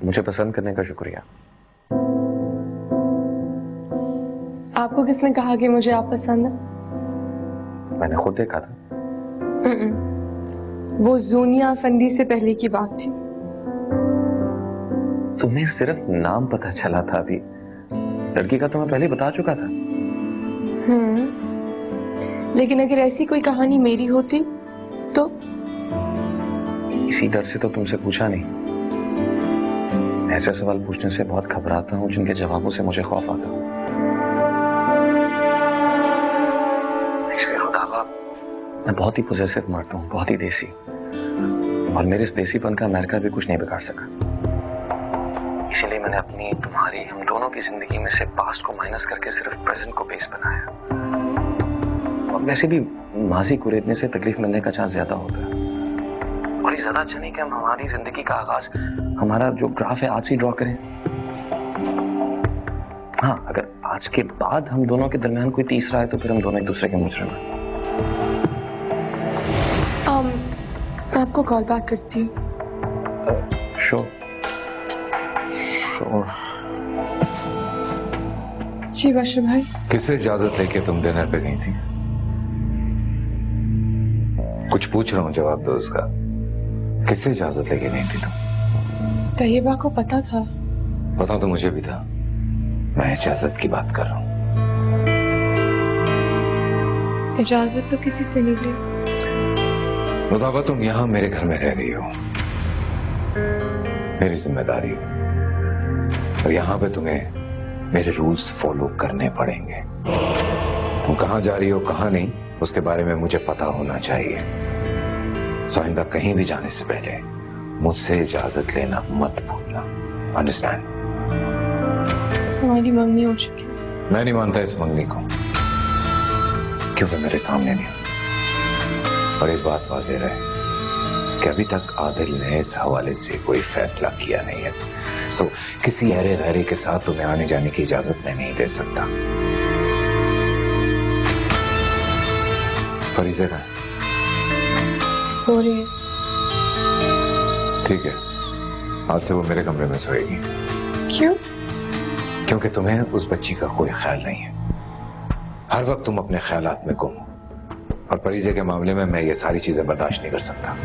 मुझे पसंद करने का शुक्रिया। आपको किसने कहा कि मुझे आप पसंद है? मैंने खुद देखा था। वो जूनिया फंदी से पहले की बात थी। तुम्हें सिर्फ नाम पता चला था अभी, लड़की का तो मैं पहले बता चुका था। लेकिन अगर ऐसी कोई कहानी मेरी होती तो? इसी डर से तो तुमसे पूछा नहीं। ऐसे सवाल पूछने से बहुत घबराता हूं जिनके जवाबों से मुझे खौफ आता है। इसके अलावा मैं बहुत ही पॉजेसिव मर्द हूं, बहुत ही देसी, और मेरे इस देसीपन का अमेरिका भी कुछ नहीं बिगाड़ सका। इसीलिए मैंने अपनी, तुम्हारी, हम दोनों की जिंदगी में से पास्ट को माइनस करके सिर्फ प्रेजेंट को बेस बनाया। और वैसे भी माजी कुरेदने से तकलीफ मिलने का चांस ज्यादा होता है, और ये ज्यादा अच्छा नहीं कि हम हमारी जिंदगी का आगाज, हमारा जो ग्राफ है, आज से ड्रॉ करें। हाँ, अगर आज के बाद हम दोनों के दरमियान कोई तीसरा है तो फिर हम दोनों एक दूसरे के मुजरिम हैं। मैं आपको कॉल बैक करती हूँ। श्योर। जी बशर भाई। किससे इजाजत लेके तुम डिनर पे गई थी? कुछ पूछ रहा हूँ, जवाब दो उसका। किससे इजाजत लेके गई थी तुम? तैयबा को पता था। पता तो मुझे भी था। मैं इजाजत की बात कर रहा हूँ। इजाजत तो किसी से नहीं ली। मुताबा तुम यहाँ मेरे घर में रह रही हो, मेरी जिम्मेदारी हो, और यहाँ पे तुम्हें मेरे रूल्स फॉलो करने पड़ेंगे। तुम कहाँ जा रही हो, कहाँ नहीं, उसके बारे में मुझे पता होना चाहिए। आइंदा कहीं भी जाने से पहले मुझसे इजाजत लेना मत भूलना। अंडरस्टैंड? हमारी मंगनी हो चुकी। मैं नहीं मानता इस मंगनी को, क्योंकि मेरे सामने नहीं। और एक बात वाज़ेह रहे कि अभी तक आदिल ने इस हवाले से कोई फैसला किया नहीं है। सो किसी अरे गहरे के साथ तुम्हें आने जाने की इजाजत मैं नहीं दे सकता। फरीज़ा कहाँ है? सो रही है। ठीक है, आज से वो मेरे कमरे में सोएगी। क्यों? क्योंकि तुम्हें उस बच्ची का कोई ख्याल नहीं है। हर वक्त तुम अपने ख्यालात में गुम हो, और फरीज़े के मामले में मैं ये सारी चीजें बर्दाश्त नहीं कर सकता।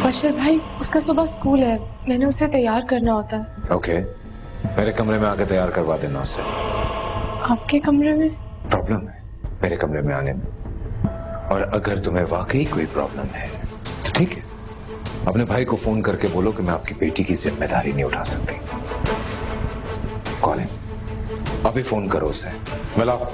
बशर भाई, उसका सुबह स्कूल है, मैंने उसे तैयार करना होता है। ओके, मेरे कमरे में आके तैयार करवा देना उसे। आपके कमरे में? प्रॉब्लम है मेरे कमरे में आने में, और अगर तुम्हें वाकई कोई प्रॉब्लम है तो ठीक है, अपने भाई को फोन करके बोलो कि मैं आपकी बेटी की जिम्मेदारी नहीं उठा सकती। कॉलिंग, अभी फोन करो उसे। मिलाओ।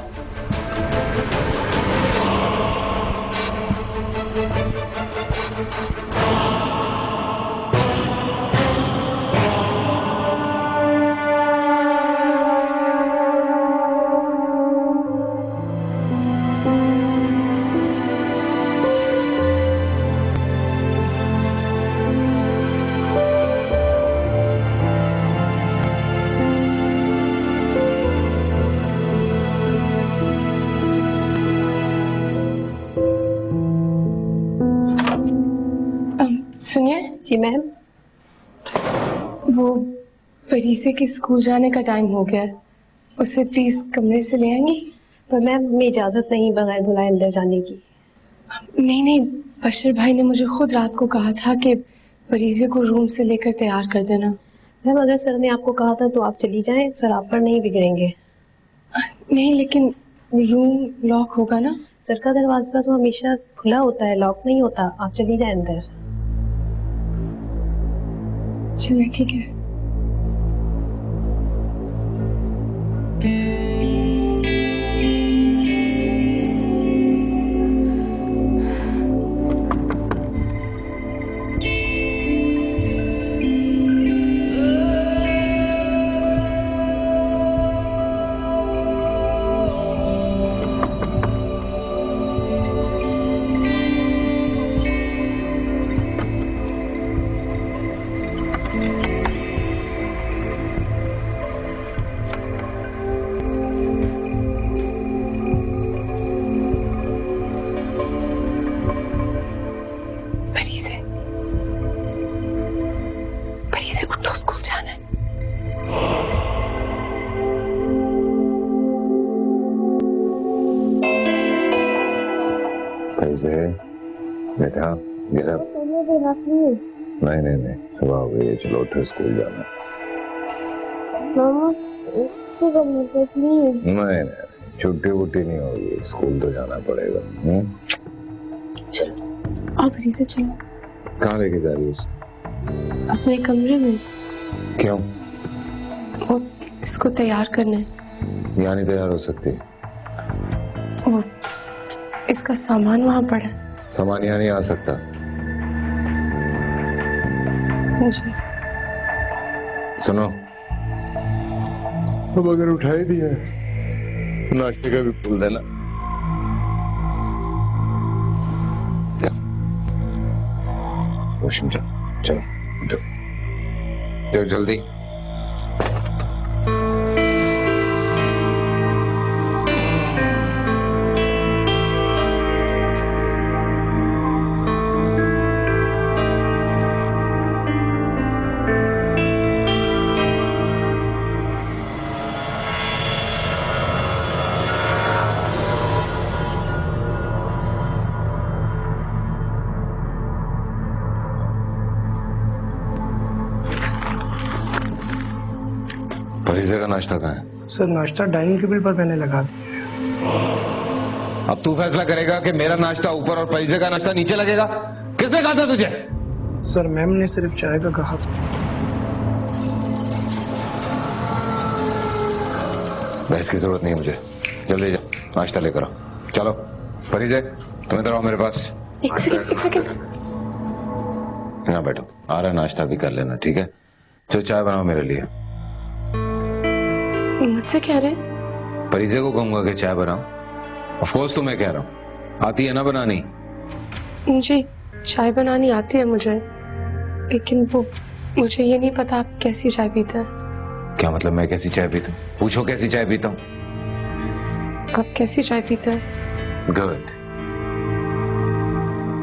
सुनिए। जी मैम। वो परीसे के स्कूल जाने का टाइम हो गया है, उसे प्लीज कमरे से ले आएंगी? पर मैम, हमें इजाजत नहीं बगैर बुलाए अंदर जाने की। नहीं नहीं, बशर भाई ने मुझे खुद रात को कहा था कि परीजे को रूम से लेकर तैयार कर देना। मैम, अगर सर ने आपको कहा था तो आप चली जाएं, सर आप पर नहीं बिगड़ेंगे। नहीं, लेकिन रूम लॉक होगा ना? सर का दरवाजा तो हमेशा खुला होता है, लॉक नहीं होता। आप चली जाएं अंदर। चलिए ठीक है। कैसे बेटा गिरा? नहीं नहीं नहीं, सुबह हो गई है, चलो उठो, स्कूल जाना। नहीं नहीं, छुट्टी वुट्टी नहीं होगी, स्कूल तो जाना पड़ेगा। चलो आप से चलो। कहाँ लेके जा रही है उसे? अपने कमरे में। क्यों? वो इसको तैयार करना है। यहाँ नहीं तैयार हो सकती। वो इसका सामान वहाँ पड़ा है। सामान यहाँ नहीं आ सकता। जी सुनो, अब अगर उठा ही दिया है तो नाश्ते का भी खोल देना। वॉशरूम चलो चलो चलो जल्दी। फरीजे का नाश्ता कहाँ है? सर नाश्ता डाइनिंग टेबल पर मैंने लगा दिया। अब तू फैसला करेगा कि मेरा नाश्ता ऊपर और फरीजे का नाश्ता नीचे लगेगा? किसने कहा था तुझे? सर मैम ने सिर्फ चाय का कहा था। बहस की जरूरत नहीं है मुझे, जल्दी जा नाश्ता लेकर आओ। चलो फरीजे तुम इधर आओ मेरे पास। एक सेकंड। यहाँ बैठो, आ रहा नाश्ता भी कर लेना, ठीक है? चलो चाय बनाओ मेरे लिए। मुझसे कह रहे? फरीजे को कहूंगा कि चाय बनाओ। ऑफ कोर्स तो मैं कह रहा हूँ, आती है ना बनानी? जी चाय बनानी आती है मुझे, लेकिन वो मुझे ये नहीं पता आप कैसी चाय पीते हैं। क्या मतलब मैं कैसी चाय पीता हूँ? पूछो कैसी चाय पीता हूँ। आप कैसी चाय पीते हैं? गुड।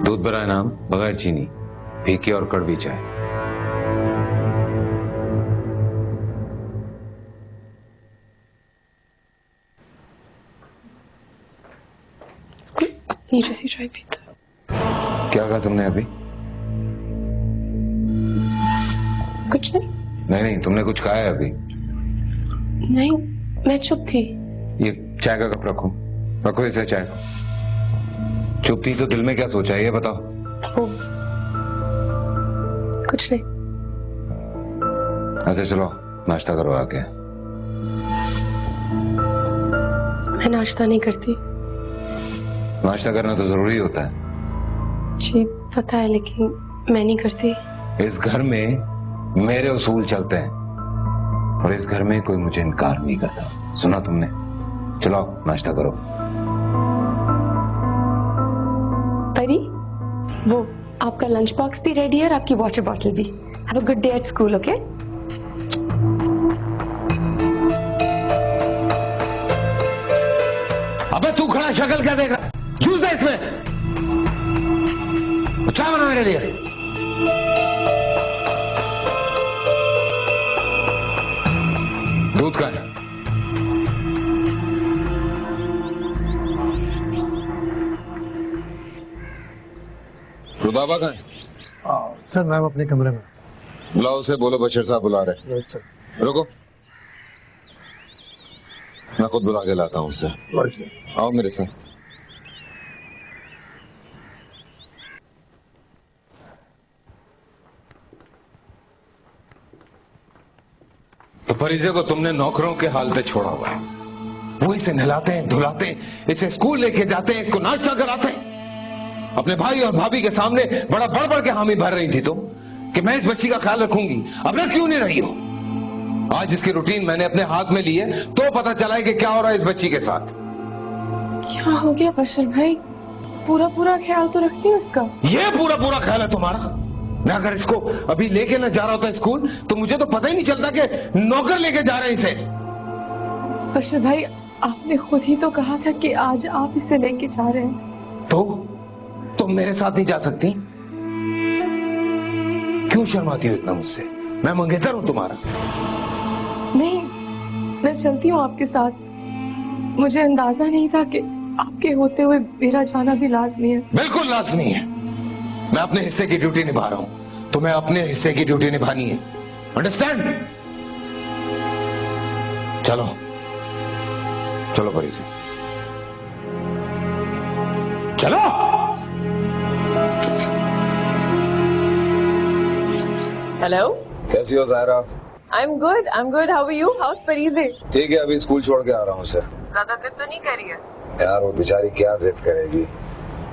दूध भरा नाम, बगैर चीनी, फीकी और कड़वी चाय। अपनी जैसी चाय पीता है। क्या कहा तुमने अभी? कुछ नहीं। नहीं नहीं, तुमने कुछ कहा है अभी? नहीं मैं चुप थी। ये चाय का कप रखो, रखो इसे चाय। चुप थी तो दिल में क्या सोचा है ये बताओ। वो कुछ नहीं। अच्छा चलो नाश्ता करो आके। मैं नाश्ता नहीं करती। नाश्ता करना तो जरूरी होता है। जी पता है, लेकिन मैं नहीं करती। इस घर में मेरे उसूल चलते हैं और इस घर में कोई मुझे इनकार नहीं करता। सुना तुमने? चलो नाश्ता करो। परी, वो आपका लंच बॉक्स भी रेडी है और आपकी वाटर बॉटल भी। Have a good day at school, okay? अबे तू खड़ा शक्ल क्या देख रहा? जूस दे इसमें, चाय बना मेरे लिए। दूध का है? रुदाबा का है? सर मैम अपने कमरे में। बुलाओ उसे, बोलो बशीर साहब बुला रहे। Right sir. रुको, मैं खुद बुला के लाता हूँ उसे। Right sir. आओ मेरे साथ। तो फरीजे को तुमने नौकरों के हाल पे छोड़ा हुआ है। वो इसे नहलाते हैं, धुलाते हैं, इसे स्कूल लेके जाते हैं, इसको नाश्ता कराते हैं। अपने भाई और भाभी के सामने बड़ा बढ़ बढ़ के हामी भर रही थी तुम कि मैं इस बच्ची का ख्याल रखूंगी। अब ना क्यों नहीं रही हो? आज इसकी रूटीन मैंने अपने हाथ में ली है तो पता चला है कि क्या हो रहा है इस बच्ची के साथ। क्या हो गया बशीर भाई? पूरा ख्याल तो रखती है उसका। ये पूरा ख्याल है तुम्हारा? मैं अगर इसको अभी लेके ना जा रहा होता स्कूल तो मुझे तो पता ही नहीं चलता कि नौकर लेके जा रहे हैं इसे। बशीर भाई आपने खुद ही तो कहा था कि आज आप इसे लेके जा रहे हैं। तो तुम मेरे साथ नहीं जा सकती? क्यों शर्माती हो इतना मुझसे? मैं मंगेतर हूं तुम्हारा। नहीं, मैं चलती हूँ आपके साथ। मुझे अंदाजा नहीं था कि आपके होते हुए मेरा जाना भी लाजमी है। बिल्कुल लाजमी है। मैं अपने हिस्से की ड्यूटी निभा रहा हूं, तुम्हें अपने हिस्से की ड्यूटी निभानी है। अंडरस्टैंड? चलो चलो परी से चलो। हेलो, कैसी हो Zahira? I am good, how are you? हाउस परीजे? ठीक है, अभी स्कूल छोड़ के आ रहा हूँ उसे। ज्यादा जिद तो नहीं करी है? यार वो बेचारी क्या जिद करेगी,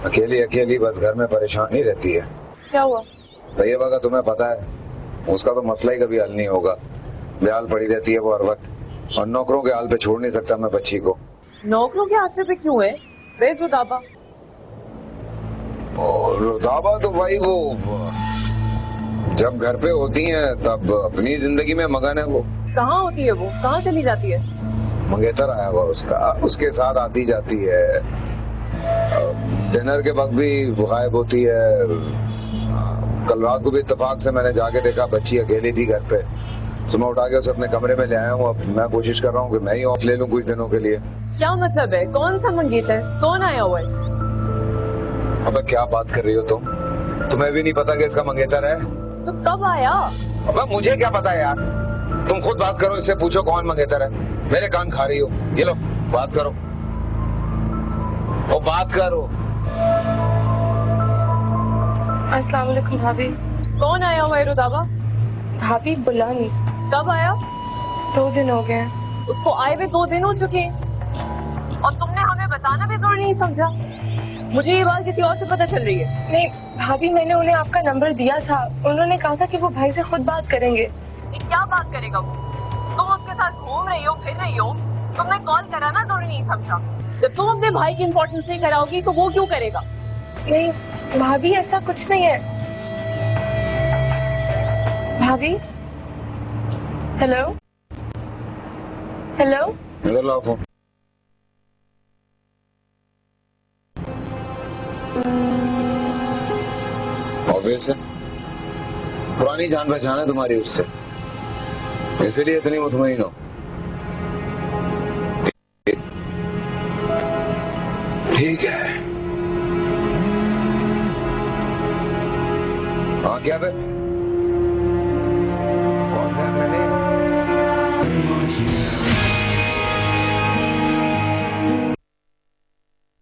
अकेली अकेली बस घर में परेशान ही रहती है। क्या हुआ? तैयबा का तुम्हें पता है, उसका तो मसला ही कभी हल नहीं होगा। बेहाल पड़ी रहती है वो हर वक्त, और नौकरों के हाल पे छोड़ नहीं सकता मैं बच्ची को। नौकरों के आसरे पे क्यों है? बेस रुदाबा। और रुदाबा तो भाई वो जब घर पे होती हैं तब अपनी जिंदगी में मगन है वो। कहाँ होती है वो? कहाँ चली जाती है? मंगेतर आया हुआ उसका, उसके साथ आती जाती है। डिनर के वक्त भी वो गायब होती है। कल रात को भी इत्तेफाक से मैंने जाके देखा, बच्ची अकेली थी घर पे। तो मैं उठा के उसे अपने कमरे में ले आया हूँ। अब मैं कोशिश कर रहा हूँ कि मैं ही ऑफ ले लूँ कुछ दिनों के लिए। क्या मतलब है? कौन सा मंगेतर? कौन आया हुआ है? अब क्या बात कर रही हो तुम? तुम्हें भी नहीं पता कि इसका मंगेतर है? तो कब आया? अब मुझे क्या पता है यार, तुम खुद बात करो, इससे पूछो कौन मंगेतर है। मेरे कान खा रही हो, ये लो बात करो। ओ बात करो। अस्सलाम वालेकुम भाभी। कौन आया हुआ है रुदाबा? भाभी बुलानी। कब आया? 2 दिन हो गए। उसको आए हुए 2 दिन हो चुके हैं और तुमने हमें बताना भी जरूरी नहीं समझा। मुझे ये बात किसी और से पता चल रही है। नहीं भाभी, मैंने उन्हें आपका नंबर दिया था, उन्होंने कहा था कि वो भाई से खुद बात करेंगे। ये क्या बात करेगा वो? तुम उसके साथ घूम रही हो, फिर रही हो, तुमने कॉल कराना जरूरी नहीं समझा। जब तुम अपने भाई की इम्पोर्टेंस नहीं कराओगी तो वो क्यों करेगा? नहीं भाभी, ऐसा कुछ नहीं है। भाभी, हेलो हेलो। इधर लाओ फोन। ऑब्वियस है, पुरानी जान पहचान है तुम्हारी उससे, इसलिए इतनी मुतमईन हो। ठीक है। हाँ क्या फिर?